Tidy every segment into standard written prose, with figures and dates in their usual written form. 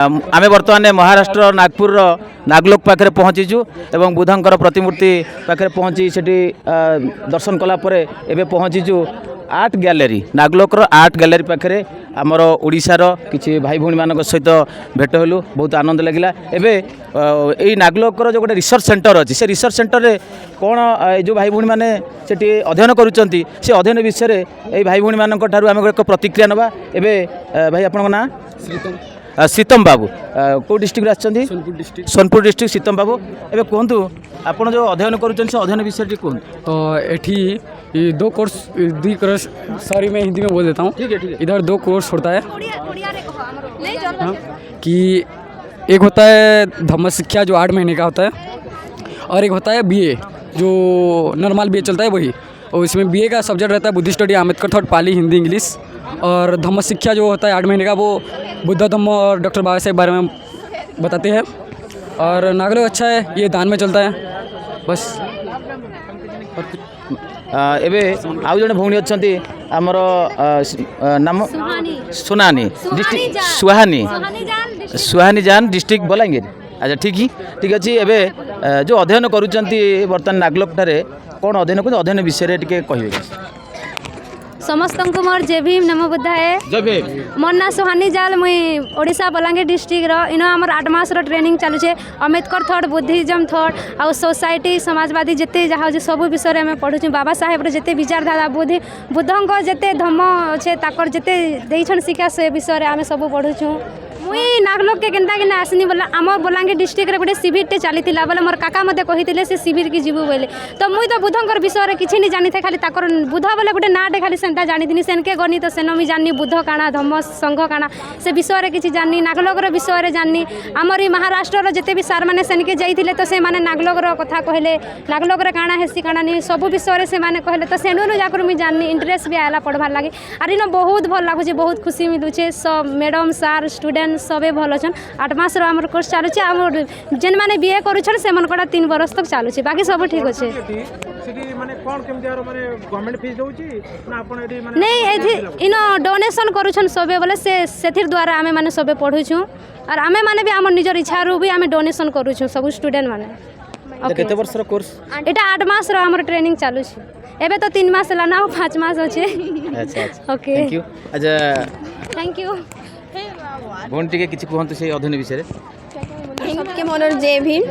आमे बर्तमान महाराष्ट्र नागपुर नागलोक पाखे पहुँचीचु एवं बुद्धंकर प्रतिमूर्ति पाखे पहुँची सेठी दर्शन कलापर एवं पहुँचीचु आर्ट गैलरी नागलोकर आर्ट गैलरी पाखे आमर ओडिशार किछि भाई भौणी मान सहित भेट हलु बहुत आनंद लगिला। एबे एई नागलोकर जो गोटे रिसर्च सेंटर अच्छी से रिसर्च सेंटर रे कौन जो भाई भौणी माने सेठी अध्ययन करुचंती से अध्ययन विषय ए भाई भौणी मानक ठारू आमे एक प्रतिक्रिया नबा। एबे भाई आपन ना सीतम बाबू कौ डिस्ट्रिक्ट सोनपुर डिस्ट्रिक्ट सीतम बाबू एबे कहतु आपन जो अध्ययन करुचंती से अध्ययन विषय कहतु। एठी दो कोर्स सॉरी मैं हिंदी में बोल देता हूँ। इधर दो कोर्स होता है कि एक होता है धम्म शिक्षा जो 8 महीने का होता है और एक होता है बीए जो नॉर्मल बीए चलता है वही। और इसमें बीए का सब्जेक्ट रहता है बुद्धिस्ट स्टडी अम्बेडकर थॉट पाली हिंदी इंग्लिश। और धम्म शिक्षा जो होता है 8 महीने का वो बुद्ध धम्म और डॉक्टर बाबा साहेब बारे में बताते हैं। और नागलोक अच्छा है, ये दान में चलता है बस। एबे आउ जने भौणी अच्छी आमर नाम सुनानी डिस्ट्रिक्ट सुहानी जान डिस्ट्रिक्ट बलांगीर। अच्छा ठीक अच्छी एबे जो अध्ययन करुचंती बर्तमान नागलोक ठारे कौन अध्ययन कर अध्ययन विषय टिके कहबे। समस्त को मोर जय भीम नमो बुद्धाय। मोर ना सुहानी जाल मुई ओडिशा बलांगीर डिस्ट्रिक्ट इन आमर 8 मास ट्रेनिंग चलुचे अम्बेडकर थॉट बुद्धिज्म थॉट आउ सोसाइटी समाजवादी जिते जहाँ सब विषय में पढ़ुछु। बाबा साहेब जिते विचारधारा बुद्धंक जिते धम्म अच्छे ताकर जिते देछन शिक्षा से विषय आम सब पढ़ुछु। मुई नागलोक के केन्ता कि आसनी बोला आम बलांगीर डिस्ट्रिक्ट गोटे शिविर टे चली बोले मोर काका मते कही से शिविर की जीवु बोले तो मुई तो बुद्धंकर विषय किसी नहीं जानी थे खाली ताकर बुद्ध बोले गोटे नाटे खाली सेंता जानी सेनके गनी तो सेन मुई जानी बुद्ध काଣା धम्म संघ काଣା से विषय किसी जानी नागलोकर विषय जानी। आमर महाराष्ट्र जिते भी सार मैंने सेनके जाइए तो से माने नागलोकर कथा कहले नागलोकर काଣା हेसी काଣା नहीं सब विषय से माने कहले तो सेनु जाकर मुई जानी इंटरेस्ट भी आला पढ़वार लगे। आर इन बहुत भल लगुचे बहुत खुशी मिलूचे सब मैडम सार स्टूडेंट सबे भल अच्छन। 8 मास आमर कोर्स चलुचे आम जेन मैंने बीए करुछन से मन कड़ा 3 बरस तक चलुचे बाकी सब ठीक अच्छे। नहीं एथि इन डोनेशन करुछन सबे बोले से द्वारा आमे माने सबे पढ़ुछु और आमे माने भी आम निजर इच्छा रू भी आमे डोनेशन करुछु सब स्टूडेंट माने। केते वर्ष रो कोर्स एटा 8 मास रो आमर ट्रेनिंग चालुछि एबे तो 3 मास लाना 5 मास अच्छे। अच्छा ओके थैंक यू। अच्छा थैंक यू भौणी टिके किछि कहंतु से अध्ययन विषय के मोर जय भीम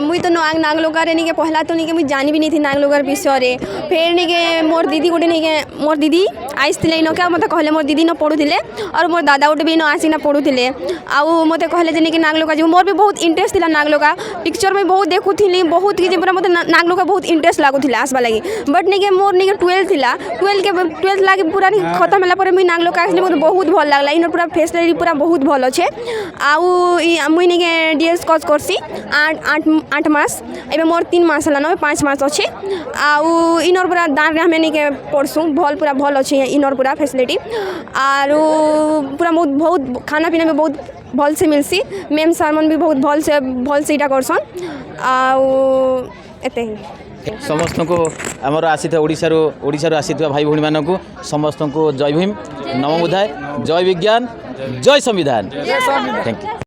मुई तो नागलोकर नहीं के पहला तो नहीं के मुझे जानी भी नहीं थी नागलोकर विषय फिर नहीं के मोर दीदी गोटे नहीं के मोर दीदी आईसले इन क्या मत कहले मोर दीदी न पढ़ुले और मोर दादा गोटे भी इन आसिना पढ़ुले आउ मत कहले जे कि नागलोका जो मोर भी बहुत इंटरेस्ट था नागलोका पिक्चर में बहुत देखुली बहुत किसी पूरा मत नागलोका बहुत इंटरेस्ट लगुला आसवा लगी बट नहीं के मोर नहीं के 12 लगे पूरा खत्म होला मुझे नागलोका आसले मतलब बहुत भल लगला इन पूरा फैसिलिटी पूरा बहुत भल अच्छे। आउ मुई नहीं डीएस कोर्स करसी 8 मास एवं मोर 3 मास है 5 मास अच्छे। आउ इनर पूरा दान हमें नहीं पढ़सुँ भल पूरा भल अच्छे इनर पूरा फैसिलिटी आर पूरा बहुत खाना पीना में बहुत भल से मिलसी मैम सर मन भी बहुत भल से इटा करसन आउ एते ही। समस्त को आमर आसी ओडिशारू आसी भाई भौणी मानक समस्त को जय भीम नमो बुद्धाय जय विज्ञान जय संविधान। Thank you.